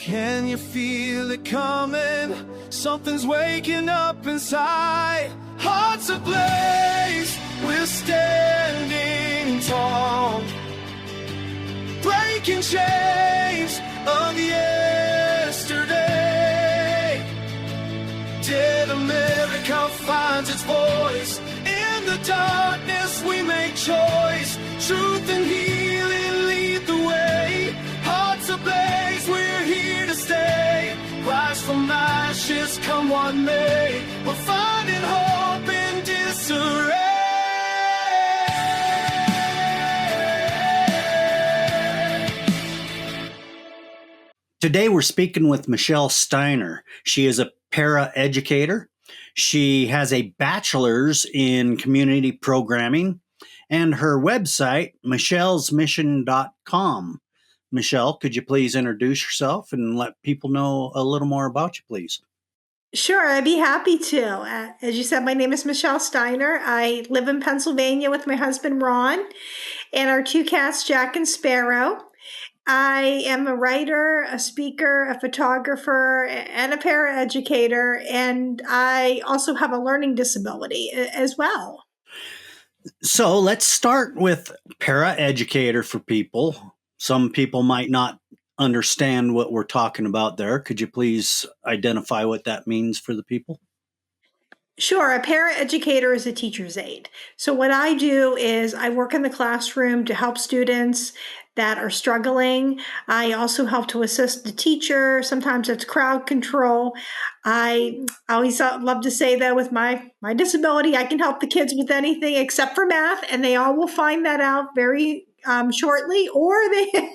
Can you feel it coming? Something's waking up inside. Hearts ablaze, we're standing tall, breaking chains of yesterday. Till America finds its voice. In the darkness we make choice. Truth and healing lead the way. Hearts ablaze, we're here to stay. Rise from ashes, come what may. We're finding hope in disarray. Today we're speaking with Michelle Steiner. She is a paraeducator. She has a bachelor's in community programming and her website, michellesmission.com. Michelle, could you please introduce yourself and let people know a little more about you, please? Sure, I'd be happy to. As you said, my name is Michelle Steiner. I live in Pennsylvania with my husband, Ron, and our two cats, Jack and Sparrow. I am a writer, a speaker, a photographer, and a paraeducator, and I also have a learning disability as well. So let's start with paraeducator for people. Some people might not understand what we're talking about there. Could you please identify what that means for the people? Sure, a paraeducator is a teacher's aide. So what I do is I work in the classroom to help students that are struggling. I also help to assist the teacher. Sometimes it's crowd control. I always love to say that with my disability, I can help the kids with anything except for math, and they all will find that out very shortly, or they,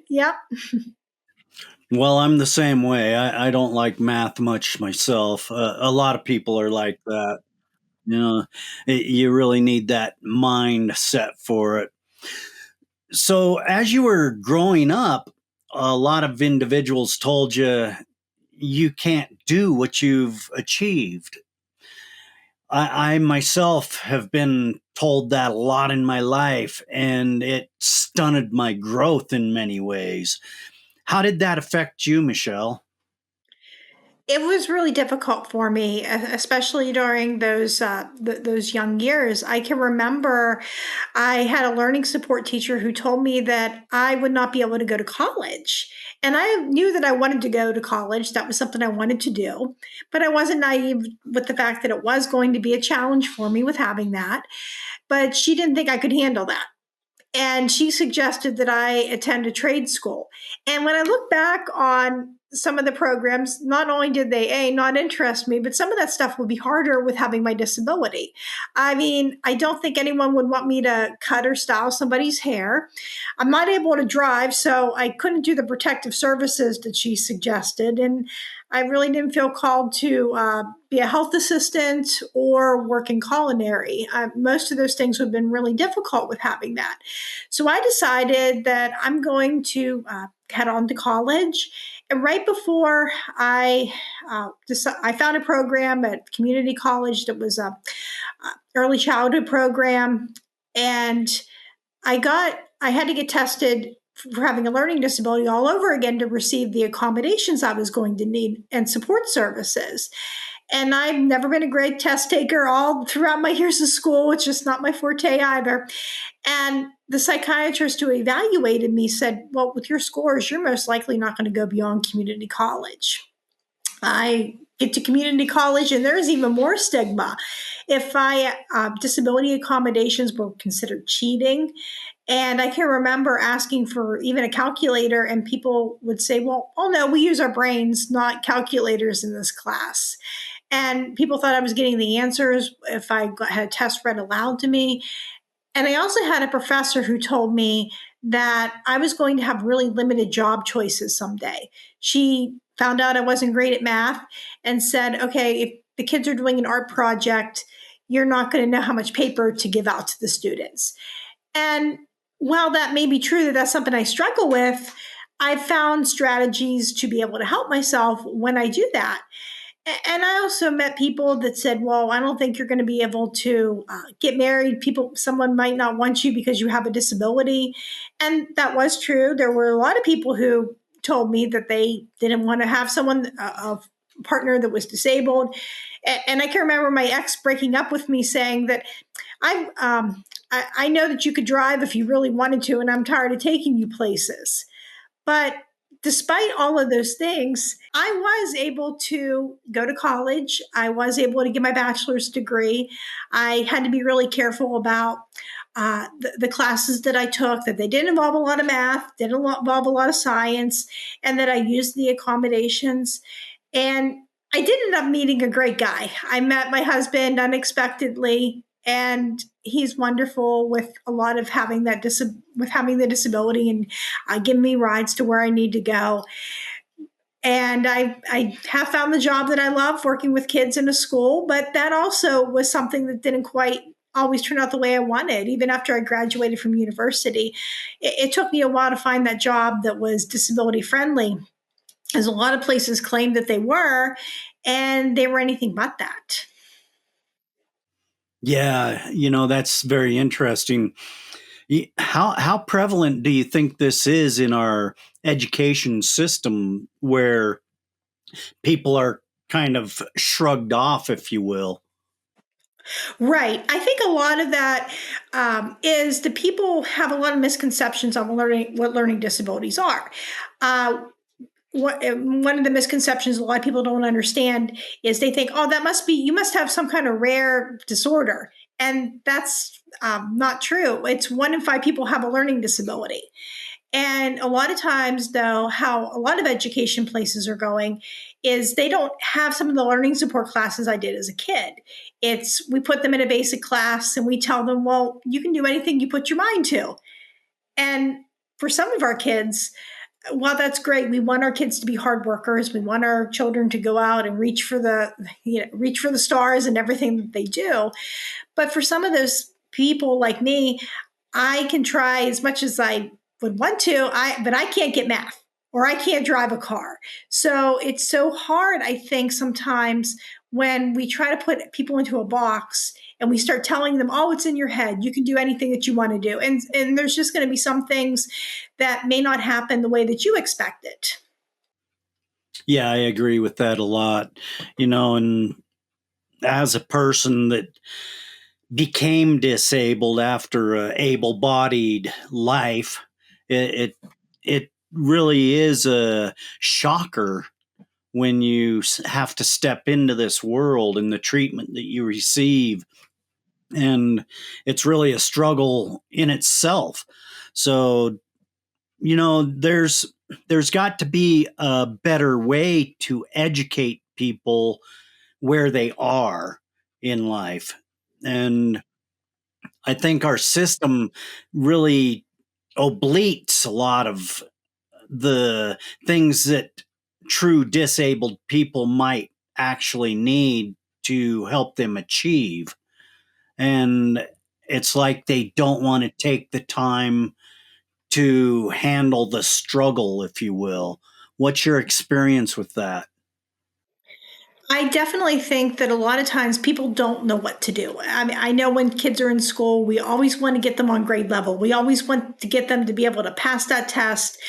yep. Well, I'm the same way. I don't like math much myself. A lot of people are like that. You know, you really need that mindset for it. So, as you were growing up, a lot of individuals told you you can't do what you've achieved. I myself have been told that a lot in my life, and it stunted my growth in many ways. How did that affect you, Michelle? It was really difficult for me, especially during those young years. I can remember I had a learning support teacher who told me that I would not be able to go to college. And I knew that I wanted to go to college. That was something I wanted to do. But I wasn't naive with the fact that it was going to be a challenge for me with having that. But she didn't think I could handle that. And she suggested that I attend a trade school. And when I look back on some of the programs, not only did they not interest me, but some of that stuff would be harder with having my disability. I mean, I don't think anyone would want me to cut or style somebody's hair. I'm not able to drive, so I couldn't do the protective services that she suggested. And I really didn't feel called to be a health assistant or work in culinary. Most of those things would have been really difficult with having that. So I decided that I'm going to head on to college. And right before I found a program at community college that was a early childhood program, and I had to get tested for having a learning disability all over again to receive the accommodations I was going to need and support services. And I've never been a great test taker all throughout my years of school, which is not my forte either. And the psychiatrist who evaluated me said, well, with your scores, you're most likely not going to go beyond community college. I get to community college and there's even more stigma. If disability accommodations were considered cheating. And I can remember asking for even a calculator, and people would say, well, oh no, we use our brains, not calculators in this class. And people thought I was getting the answers if I had a test read aloud to me. And I also had a professor who told me that I was going to have really limited job choices someday. She found out I wasn't great at math and said, okay, if the kids are doing an art project, you're not going to know how much paper to give out to the students. And while that may be true that that's something I struggle with, I've found strategies to be able to help myself when I do that. And I also met people that said, well, I don't think you're going to be able to get married. Someone might not want you because you have a disability. And that was true. There were a lot of people who told me that they didn't want to have someone, a partner that was disabled. And I can remember my ex breaking up with me saying that I know that you could drive if you really wanted to, and I'm tired of taking you places. But despite all of those things, I was able to go to college. I was able to get my bachelor's degree. I had to be really careful about the classes that I took, that they didn't involve a lot of math, didn't involve a lot of science, and that I used the accommodations. And I did end up meeting a great guy. I met my husband unexpectedly, and he's wonderful with a lot of having with having the disability, and giving me rides to where I need to go. And I have found the job that I love, working with kids in a school, but that also was something that didn't quite always turn out the way I wanted. Even after I graduated from university, it took me a while to find that job that was disability friendly, as a lot of places claimed that they were, and they were anything but that. Yeah, that's very interesting. How prevalent do you think this is in our education system, where people are kind of shrugged off, if you will? Right. I think a lot of that is the people have a lot of misconceptions on what learning disabilities are. Uh, one of the misconceptions a lot of people don't understand is they think, oh, you must have some kind of rare disorder. And that's not true. It's 1 in 5 people have a learning disability. And a lot of times, though, how a lot of education places are going is they don't have some of the learning support classes I did as a kid. We put them in a basic class and we tell them, well, you can do anything you put your mind to. And for some of our kids, while that's great, we want our kids to be hard workers. We want our children to go out and reach for the stars and everything that they do. But for some of those people like me, I can try as much as I would want to, but I can't get math or I can't drive a car. So it's so hard, I think, sometimes when we try to put people into a box and we start telling them, oh, it's in your head. You can do anything that you want to do. And there's just going to be some things that may not happen the way that you expect it. Yeah, I agree with that a lot. And as a person that became disabled after a able-bodied life, it it really is a shocker when you have to step into this world and the treatment that you receive, and it's really a struggle in itself. So there's got to be a better way to educate people where they are in life. And I think our system really oblates a lot of the things that true disabled people might actually need to help them achieve. And it's like they don't want to take the time to handle the struggle, if you will. What's your experience with that? I definitely think that a lot of times people don't know what to do. I mean, I know when kids are in school, we always want to get them on grade level. We always want to get them to be able to pass that test.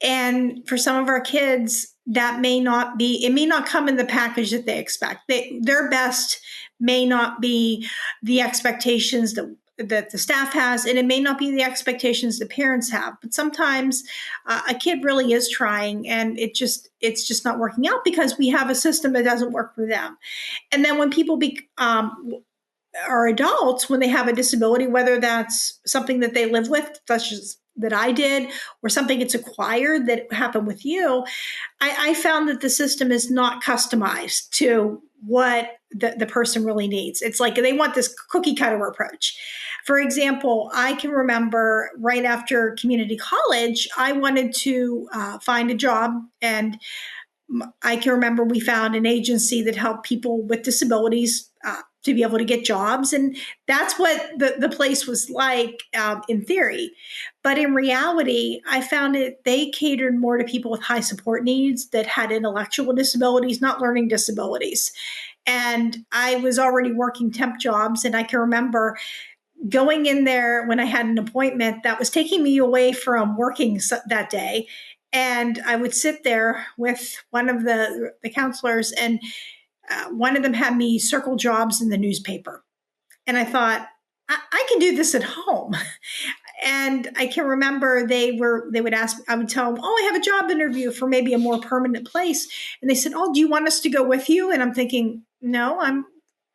And for some of our kids, it may not come in the package that they expect. Their best may not be the expectations that the staff has, and it may not be the expectations the parents have. But sometimes a kid really is trying, and it's just not working out because we have a system that doesn't work for them. And then when people are adults, when they have a disability, whether that's something that they live with, such as that I did, or something it's acquired that happened with you, I found that the system is not customized to what the person really needs. It's like they want this cookie cutter approach. For example, I can remember right after community college, I wanted to find a job, and I can remember we found an agency that helped people with disabilities to be able to get jobs. And that's what the place was like in theory. But in reality, I found they catered more to people with high support needs that had intellectual disabilities, not learning disabilities. And I was already working temp jobs. And I can remember going in there when I had an appointment that was taking me away from working that day. And I would sit there with one of the counselors, and one of them had me circle jobs in the newspaper. And I thought, I can do this at home. And I can remember they would ask, I would tell them, oh, I have a job interview for maybe a more permanent place. And they said, oh, do you want us to go with you? And I'm thinking, no, I'm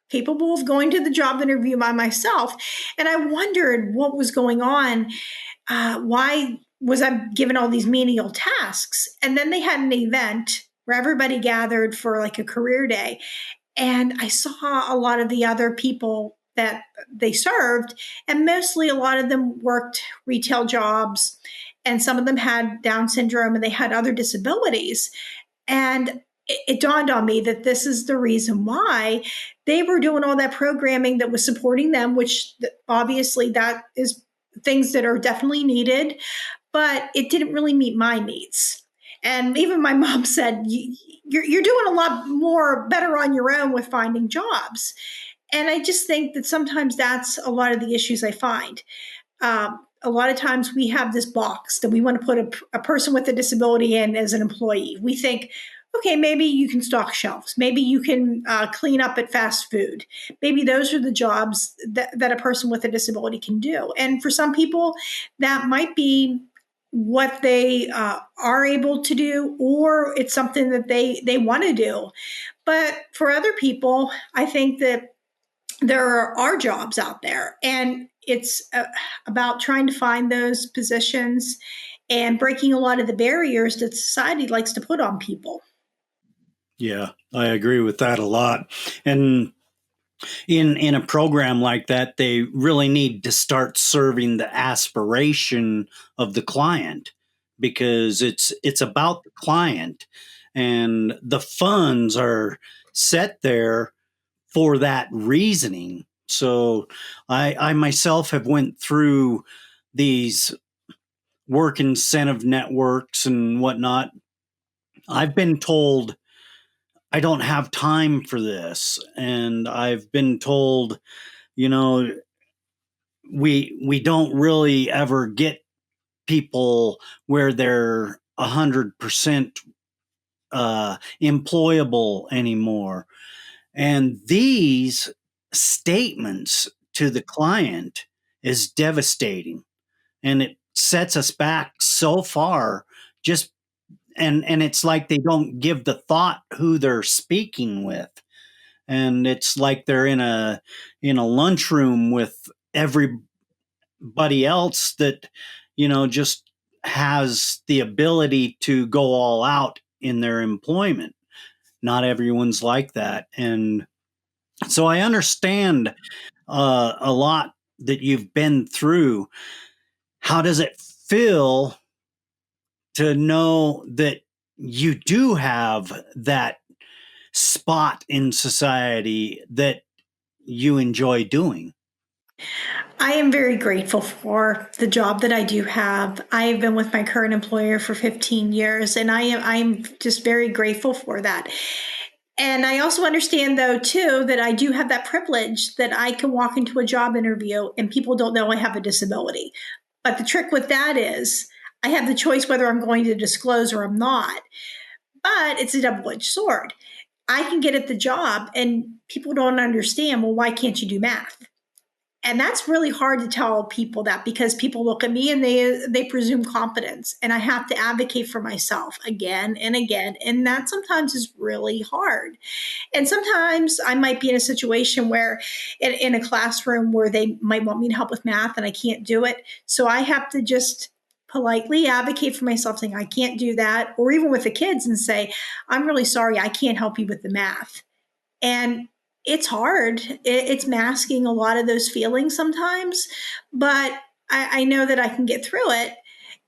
capable of going to the job interview by myself. And I wondered what was going on. Why was I given all these menial tasks? And then they had an event where everybody gathered for like a career day. And I saw a lot of the other people that they served, and mostly a lot of them worked retail jobs, and some of them had Down syndrome and they had other disabilities. And it dawned on me that this is the reason why they were doing all that programming that was supporting them, which obviously that is things that are definitely needed, but it didn't really meet my needs. And even my mom said, you're doing a lot more better on your own with finding jobs. And I just think that sometimes that's a lot of the issues I find. A lot of times we have this box that we want to put a person with a disability in as an employee. We think, okay, maybe you can stock shelves. Maybe you can clean up at fast food. Maybe those are the jobs that a person with a disability can do. And for some people, that might be what they are able to do, or it's something that they want to do. But for other people, I think that there are jobs out there, and it's about trying to find those positions and breaking a lot of the barriers that society likes to put on people. Yeah, I agree with that a lot. And in a program like that, they really need to start serving the aspiration of the client, because it's about the client, and the funds are set there for that reasoning. So I myself have went through these work incentive networks and whatnot. I've been told I don't have time for this, and I've been told, you know, we don't really ever get people where they're 100% employable anymore. And these statements to the client is devastating, and it sets us back so far. Just and it's like they don't give the thought who they're speaking with, and it's like they're in a lunchroom with everybody else that just has the ability to go all out in their employment. Not everyone's like that, and so I understand a lot that you've been through. How does it feel to know that you do have that spot in society that you enjoy doing? I am very grateful for the job that I do have. I have been with my current employer for 15 years, and I'm just very grateful for that. And I also understand, though, too, that I do have that privilege that I can walk into a job interview and people don't know I have a disability. But the trick with that is I have the choice whether I'm going to disclose or I'm not. But it's a double-edged sword. I can get at the job and people don't understand, well, why can't you do math? And that's really hard to tell people that, because people look at me and they presume competence, and I have to advocate for myself again and again, and that sometimes is really hard. And sometimes I might be in a situation where in a classroom where they might want me to help with math and I can't do it, so I have to just politely advocate for myself, saying I can't do that, or even with the kids and say, I'm really sorry, I can't help you with the math. And it's hard. It's masking a lot of those feelings sometimes, but I know that I can get through it.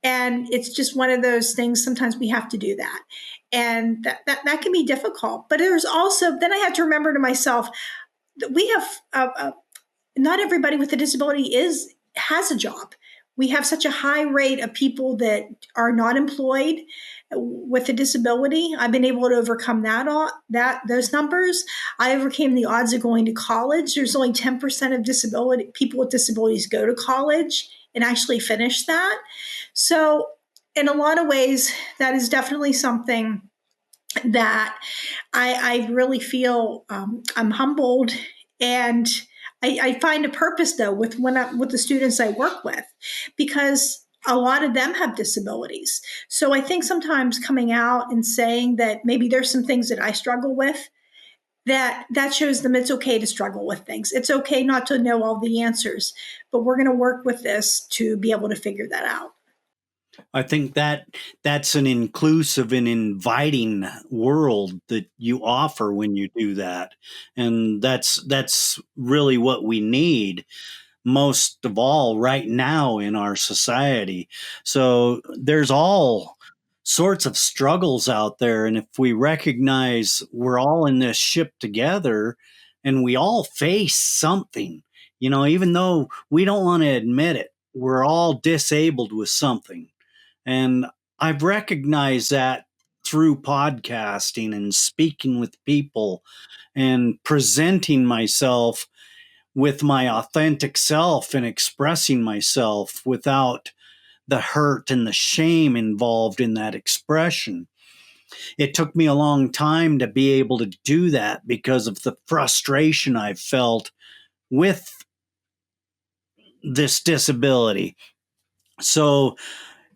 And it's just one of those things. Sometimes we have to do that. And that can be difficult. But there's also, then I have to remember to myself that we have, not everybody with a disability has a job. We have such a high rate of people that are not employed with a disability. I've been able to overcome those numbers. I overcame the odds of going to college. There's only 10% of disability people with disabilities go to college and actually finish that. So in a lot of ways, that is definitely something that I really feel I'm humbled, and I find a purpose though with the students I work with, because a lot of them have disabilities. So I think sometimes coming out and saying that maybe there's some things that I struggle with, that shows them it's okay to struggle with things. It's okay not to know all the answers, but we're going to work with this to be able to figure that out. I think that that's an inclusive and inviting world that you offer when you do that. And that's really what we need most of all right now in our society. So there's all sorts of struggles out there. And if we recognize we're all in this ship together and we all face something, even though we don't want to admit it, we're all disabled with something. And I've recognized that through podcasting and speaking with people and presenting myself with my authentic self and expressing myself without the hurt and the shame involved in that expression. It took me a long time to be able to do that because of the frustration I've felt with this disability. So,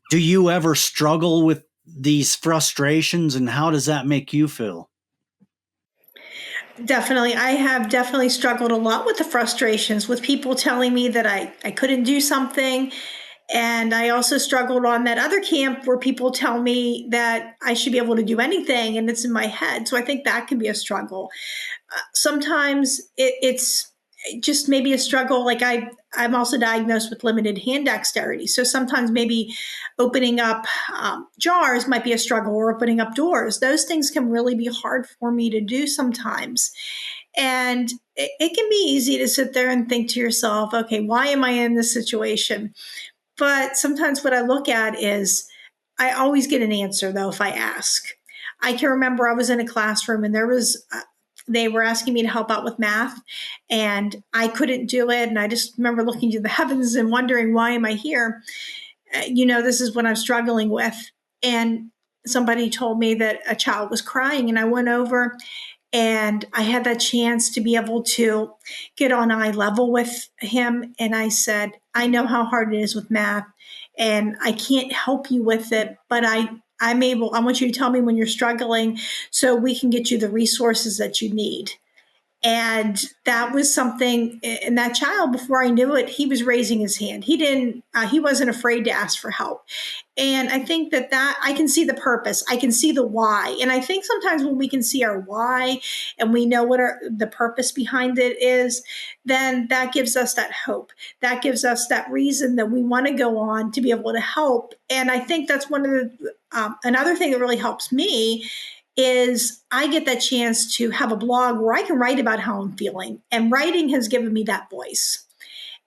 do you ever struggle with these frustrations, and how does that make you feel? Definitely. I have definitely struggled a lot with the frustrations with people telling me that I couldn't do something. And I also struggled on that other camp where people tell me that I should be able to do anything and it's in my head. So I think that can be a struggle. Sometimes it's just maybe a struggle. Like I'm also diagnosed with limited hand dexterity. So sometimes maybe opening up jars might be a struggle, or opening up doors. Those things can really be hard for me to do sometimes. And it can be easy to sit there and think to yourself, okay, why am I in this situation? But sometimes what I look at is I always get an answer though if I ask. I can remember I was in a classroom and they were asking me to help out with math and I couldn't do it, and I just remember looking to the heavens and wondering, why am I here? This is what I'm struggling with. And somebody told me that a child was crying, and I went over and I had that chance to be able to get on eye level with him. And I said, I know how hard it is with math, and I can't help you with it, but I want you to tell me when you're struggling so we can get you the resources that you need. And that was something, and that child, before I knew it, he was raising his hand. He wasn't afraid to ask for help. And I think that I can see the purpose. I can see the why. And I think sometimes when we can see our why and we know what the purpose behind it is, then that gives us that hope. That gives us that reason that we want to go on to be able to help. And I think that's another thing that really helps me is I get that chance to have a blog where I can write about how I'm feeling. And writing has given me that voice.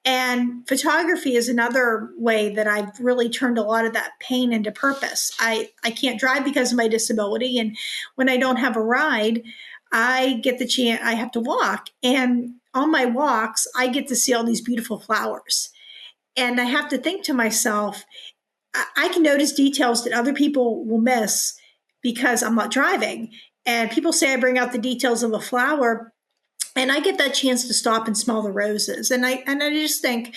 And photography is another way that I've really turned a lot of that pain into purpose. I can't drive because of my disability. And when I don't have a ride, I get the chance, I have to walk. And on my walks, I get to see all these beautiful flowers. And I have to think to myself, I can notice details that other people will miss because I'm not driving. And people say I bring out the details of a flower, and I get that chance to stop and smell the roses. And I just think,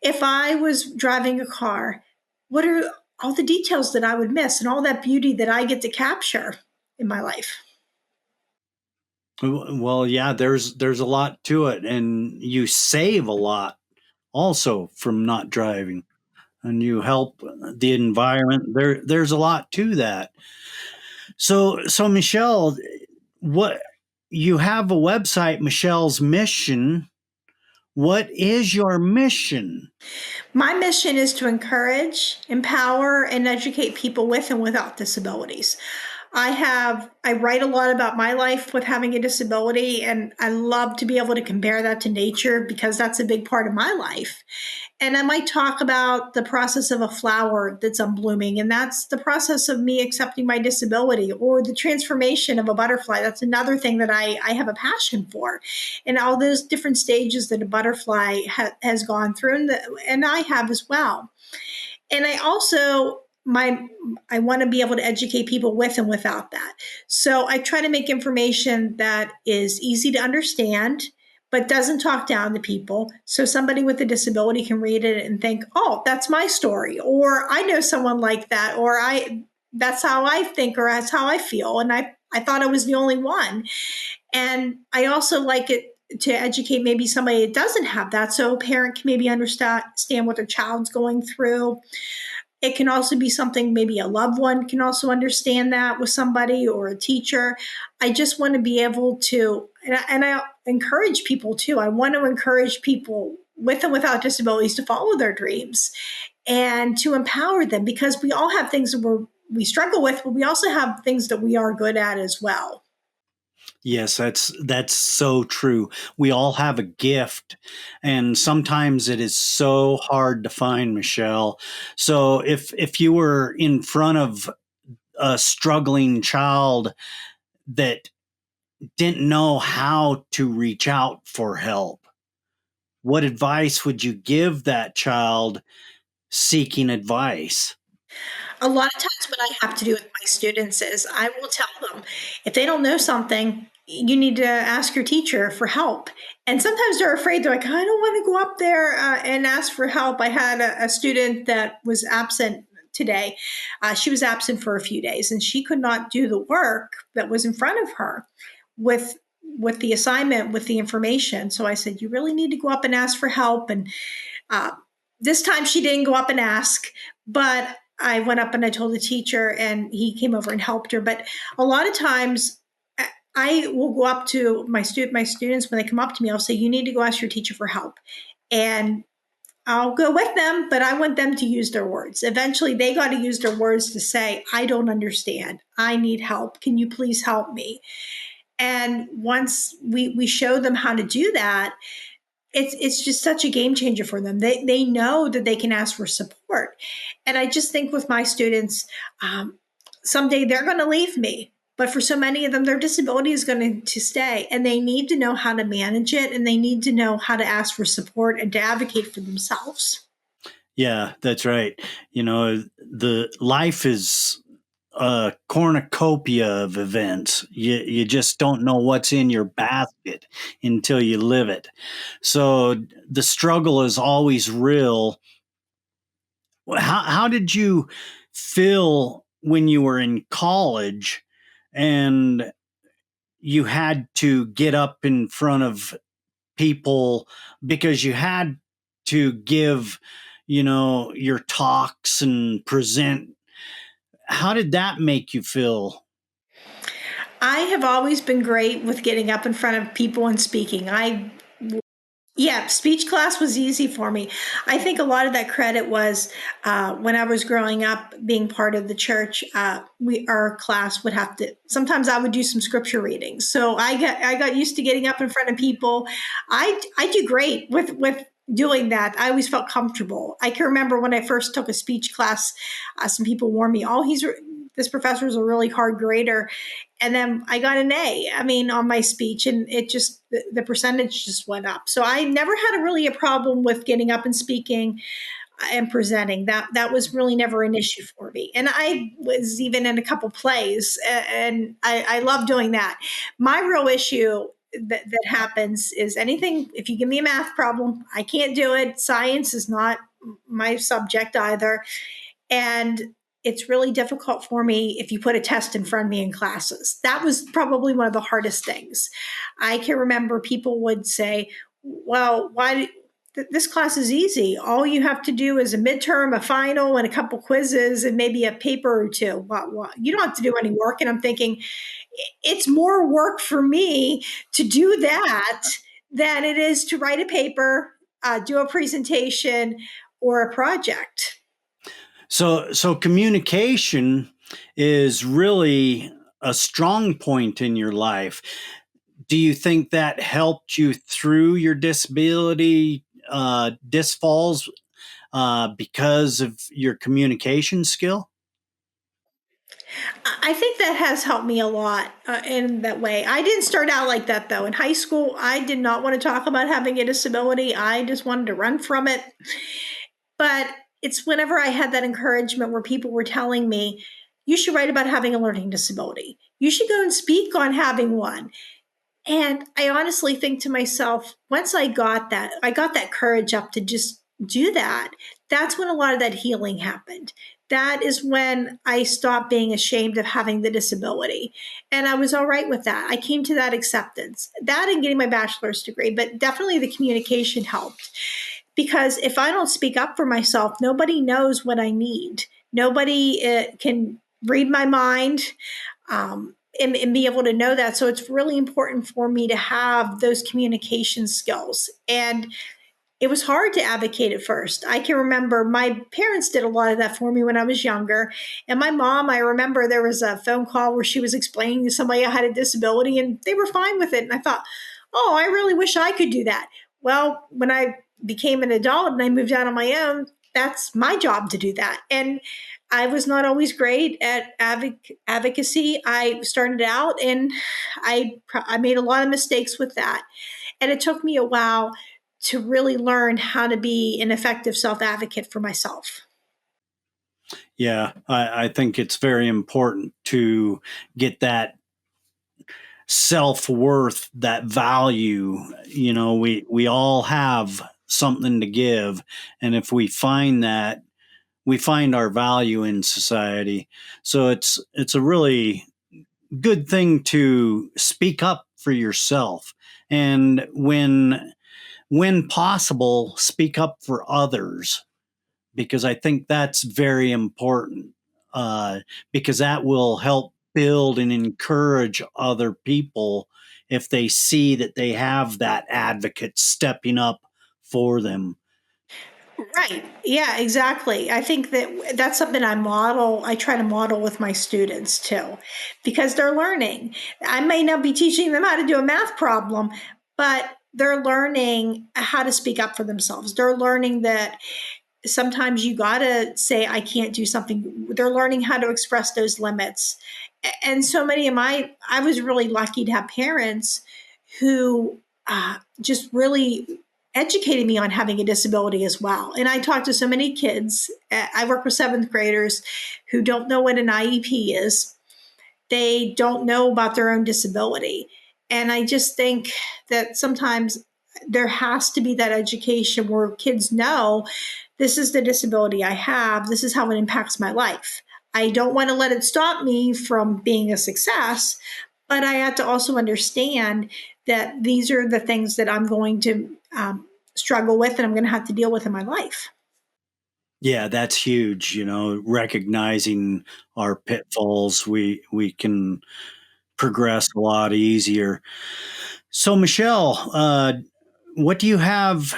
if I was driving a car, what are all the details that I would miss and all that beauty that I get to capture in my life? Well, yeah, there's a lot to it, and you save a lot also from not driving, and you help the environment. There's a lot to that. So Michelle, what you have a website, Michelle's Mission. What is your mission? My mission is to encourage, empower, and educate people with and without disabilities. I write a lot about my life with having a disability, and I love to be able to compare that to nature because that's a big part of my life. And I might talk about the process of a flower that's unblooming, and that's the process of me accepting my disability, or the transformation of a butterfly. That's another thing that I have a passion for, and all those different stages that a butterfly has gone through, and I have as well. And I also my I want to be able to educate people with and without that. So I try to make information that is easy to understand but doesn't talk down to people, so somebody with a disability can read it and think, "Oh, that's my story," or "I know someone like that," or "I that's how I think," or "That's how I feel," and I thought I was the only one. And I also like it to educate maybe somebody that doesn't have that, so a parent can maybe understand what their child's going through. It can also be something maybe a loved one can also understand that with somebody, or a teacher. I just want to be able to, and I encourage people too. I want to encourage people with and without disabilities to follow their dreams and to empower them, because we all have things that we struggle with, but we also have things that we are good at as well. Yes, that's so true. We all have a gift, and sometimes it is so hard to find, Michelle. So if you were in front of a struggling child that didn't know how to reach out for help, what advice would you give that child seeking advice? A lot of times, what I have to do with my students is I will tell them, if they don't know something, you need to ask your teacher for help. And sometimes they're afraid. They're like, I don't want to go up there and ask for help. I had a student that was absent today. She was absent for a few days, and she could not do the work that was in front of her with the assignment, with the information. So I said, you really need to go up and ask for help. And uh, this time she didn't go up and ask, but I went up and I told the teacher, and he came over and helped her. But a lot of times, I will go up to my students when they come up to me. I'll say, "You need to go ask your teacher for help," and I'll go with them. But I want them to use their words. Eventually, they got to use their words to say, "I don't understand. I need help. Can you please help me?" And once we show them how to do that, it's just such a game changer for them. They know that they can ask for support. And I just think with my students, someday they're going to leave me, but for so many of them, their disability is going to stay, and they need to know how to manage it, and they need to know how to ask for support and to advocate for themselves. Yeah, that's right. You know, the life is a cornucopia of events. You just don't know what's in your basket until you live it. So the struggle is always real. How did you feel when you were in college and you had to get up in front of people because you had to give, your talks and present? How did that make you feel? I have always been great with getting up in front of people and speaking. Yeah, speech class was easy for me. I think a lot of that credit was when I was growing up, being part of the church. Our class would have to. Sometimes I would do some scripture readings, so I got used to getting up in front of people. I do great with doing that. I always felt comfortable. I can remember when I first took a speech class, some people warned me, "Oh, this professor is a really hard grader," and then I got an A. I mean, on my speech, and it just the percentage just went up. So I never had really a problem with getting up and speaking and presenting. That was really never an issue for me. And I was even in a couple plays, and I love doing that. My real issue that happens is anything. If you give me a math problem, I can't do it. Science is not my subject either, and it's really difficult for me if you put a test in front of me in classes. That was probably one of the hardest things. I can remember people would say, well, this class is easy. All you have to do is a midterm, a final, and a couple quizzes, and maybe a paper or two. You don't have to do any work. And I'm thinking, it's more work for me to do that than it is to write a paper, do a presentation, or a project. So communication is really a strong point in your life. Do you think that helped you through your disability disfalls because of your communication skill? I think that has helped me a lot in that way. I didn't start out like that though. In high school, I did not want to talk about having a disability. I just wanted to run from it. But it's whenever I had that encouragement where people were telling me, you should write about having a learning disability. You should go and speak on having one. And I honestly think to myself, once I got that courage up to just do that. That's when a lot of that healing happened. That is when I stopped being ashamed of having the disability. And I was all right with that. I came to that acceptance. That and getting my bachelor's degree, but definitely the communication helped. Because if I don't speak up for myself, nobody knows what I need. Nobody can read my mind. And be able to know that. So it's really important for me to have those communication skills. And it was hard to advocate at first. I can remember my parents did a lot of that for me when I was younger. And my mom, I remember there was a phone call where she was explaining to somebody I had a disability and they were fine with it. And I thought, oh, I really wish I could do that. Well, when I became an adult and I moved out on my own, that's my job to do that. And I was not always great at advocacy. I started out and I made a lot of mistakes with that. And it took me a while to really learn how to be an effective self advocate for myself. Yeah, I think it's very important to get that self-worth, that value. We all have something to give, and if we find that, we find our value in society. So it's a really good thing to speak up for yourself, and when possible, speak up for others, because I think that's very important, uh, because that will help build and encourage other people if they see that they have that advocate stepping up for them. Right. Yeah, exactly. I think that that's something I try to model with my students too, because they're learning. I may not be teaching them how to do a math problem, but they're learning how to speak up for themselves. They're learning that sometimes you got to say, I can't do something. They're learning how to express those limits. And so many of I was really lucky to have parents who just really educated me on having a disability as well. And I talk to so many kids. I work with seventh graders who don't know what an IEP is. They don't know about their own disability. And I just think that sometimes there has to be that education where kids know this is the disability I have, this is how it impacts my life. I don't want to let it stop me from being a success, but I had to also understand that these are the things that I'm going to struggle with and I'm going to have to deal with in my life. Yeah, that's huge. Recognizing our pitfalls, we can progress a lot easier. So, Michelle, what do you have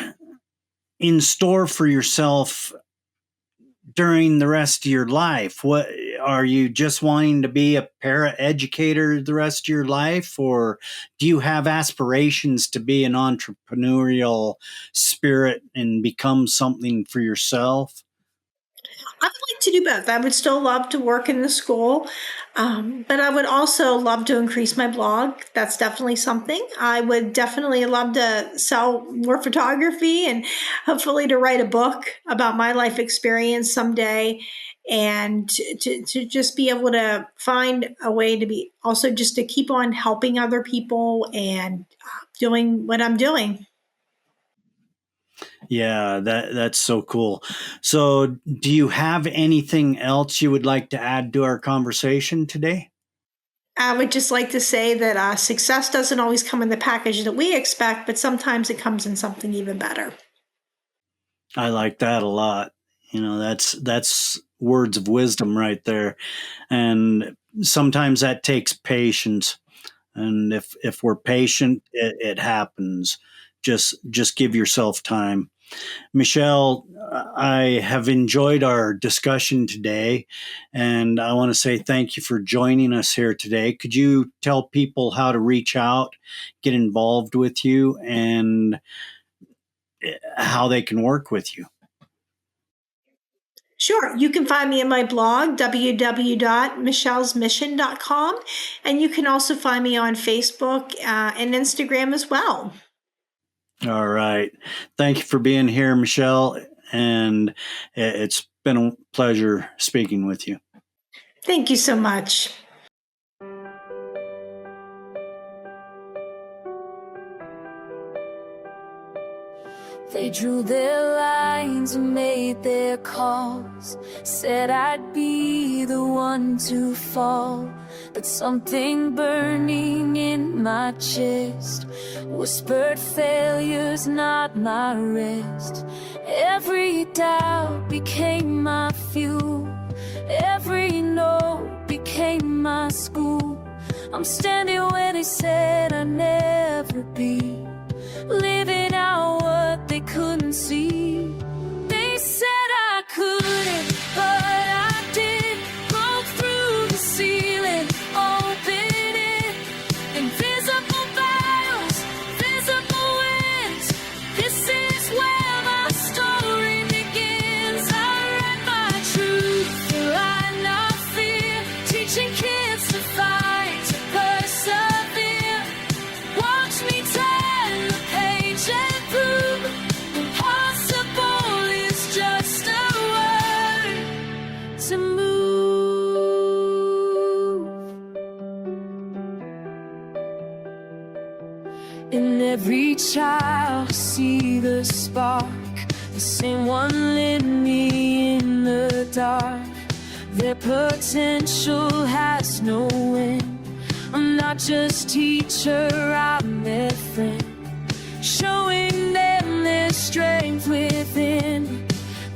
in store for yourself during the rest of your life? What are you just wanting to be a paraeducator the rest of your life, or do you have aspirations to be an entrepreneurial spirit and become something for yourself? I would like to do both. I would still love to work in the school, but I would also love to increase my blog. That's definitely something. I would definitely love to sell more photography and hopefully to write a book about my life experience someday and to just be able to find a way to be also just to keep on helping other people and doing what I'm doing. Yeah, that's so cool. So, do you have anything else you would like to add to our conversation today? I would just like to say that success doesn't always come in the package that we expect, but sometimes it comes in something even better. I like that a lot. That's words of wisdom right there. And sometimes that takes patience. And if we're patient, it happens. Just give yourself time. Michelle, I have enjoyed our discussion today, and I want to say thank you for joining us here today. Could you tell people how to reach out, get involved with you, and how they can work with you? Sure. You can find me in my blog, www.michellesmission.com. And you can also find me on Facebook and Instagram as well. All right. Thank you for being here, Michelle. and it's been a pleasure speaking with you. Thank you so much. They drew their lines and made their calls, said I'd be the one to fall, but something burning in my chest whispered failure's not my rest. Every doubt became my fuel, every no became my school. I'm standing where they said I'd never be, living out what they couldn't see. They said I couldn't, but I did. Broke through the ceiling, open it. Invisible battles, visible wins. This is where my story begins. I write my truth, lie not fear. Teaching kids to fight, to persevere. Watch me turn the page and prove impossible is just a word to move. In every child, I see the spark, the same one lit me in the dark. Their potential has no end. I'm not just teacher, I'm their friend, showing them their strength within.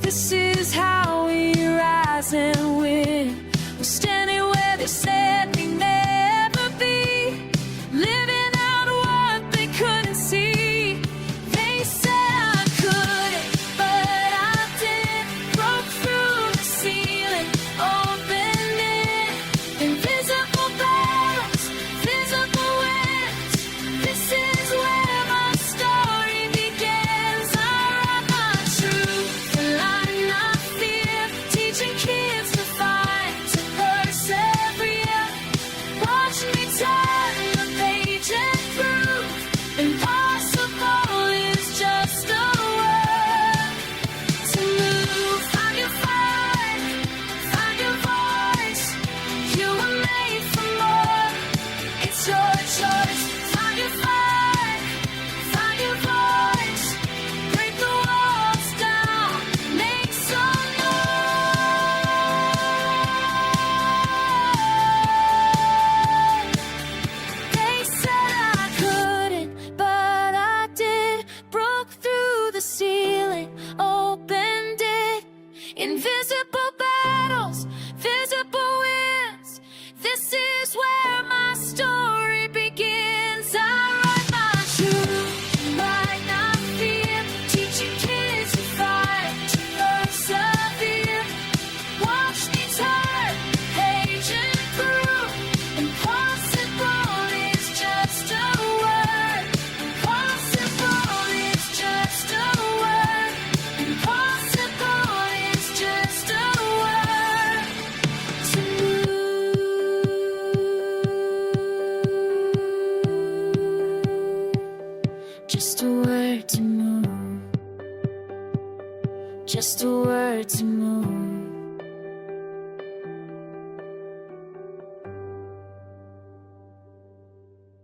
This is how we rise and win. We're standing where they said we never be, living out what they couldn't see. They said I couldn't, but I did. Broke through the ceiling, opened it. Invisible battles, visible wins. This is where my story begins. I write my truth, lie not fear. Teaching kids to fight, to persevere. Watch me turn the page and prove impossible is just a word to move. Find your fight, find your voice. You were made for more. It's your choice. Find your fight, find your voice. Break the walls down, make some noise. They said I couldn't, but I did. Broke through the ceiling, opened it. Invisible battles, visible wins. This is where my story begins. I write my truth, lie not fear. Teaching kids to fight, to persevere. Watch me turn page and prove impossible is just a word. Impossible is just a word. Impossible is just a word to move. Just a word to move. Just a word to move.